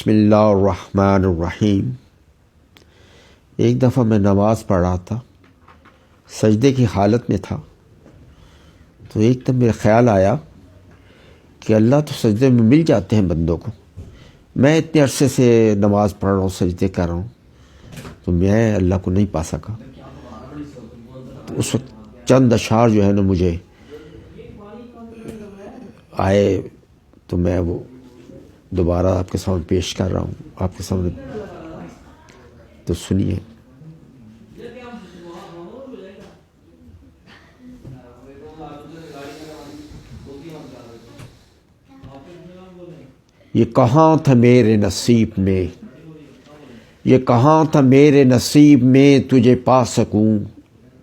بسم اللہ الرحمن الرحیم۔ ایک دفعہ میں نماز پڑھ رہا تھا، سجدے کی حالت میں تھا، تو ایک دم میرا خیال آیا کہ اللہ تو سجدے میں مل جاتے ہیں بندوں کو، میں اتنے عرصے سے نماز پڑھ رہا ہوں، سجدے کر رہا ہوں، تو میں اللہ کو نہیں پا سکا۔ تو اس وقت چند اشعار جو ہے نا مجھے آئے، تو میں وہ دوبارہ آپ کے سامنے پیش کر رہا ہوں، آپ کے سامنے تو سنیے۔ یہ کہاں تھا میرے نصیب میں، یہ کہاں تھا میرے نصیب میں، تجھے پا سکوں،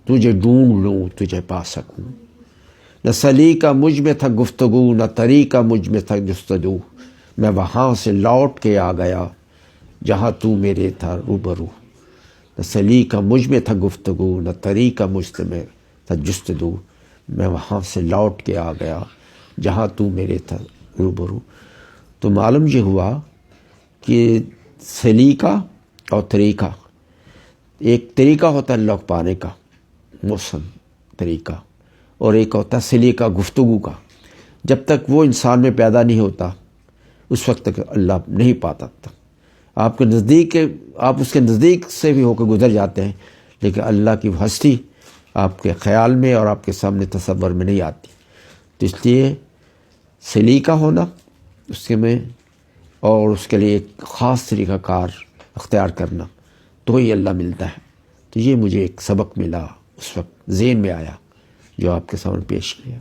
تجھے ڈھونڈ لوں، تجھے پا سکوں۔ نہ سلیقہ مجھ میں تھا گفتگو، نہ طریقہ مجھ میں تھا جستجو، میں وہاں سے لوٹ کے آ گیا جہاں تو میرے تھا روبرو۔ نہ سلیقہ مجھ میں تھا گفتگو، نہ طریقہ مجھ میں تھا جستجو، میں وہاں سے لوٹ کے آ گیا جہاں تو میرے تھا روبرو۔ تو معلوم یہ ہوا کہ سلیقہ اور طریقہ، ایک طریقہ ہوتا ہے اللہ کو پانے کا، محسن طریقہ، اور ایک ہوتا ہے سلیقہ گفتگو کا۔ جب تک وہ انسان میں پیدا نہیں ہوتا اس وقت تک اللہ نہیں پاتا تھا۔ آپ کے نزدیک، آپ اس کے نزدیک سے بھی ہو کے گزر جاتے ہیں، لیکن اللہ کی ہستی آپ کے خیال میں اور آپ کے سامنے تصور میں نہیں آتی۔ تو اس لیے سلیقہ ہونا اس کے میں، اور اس کے لیے ایک خاص طریقہ کار اختیار کرنا، تو ہی اللہ ملتا ہے۔ تو یہ مجھے ایک سبق ملا، اس وقت ذہن میں آیا جو آپ کے سامنے پیش کیا۔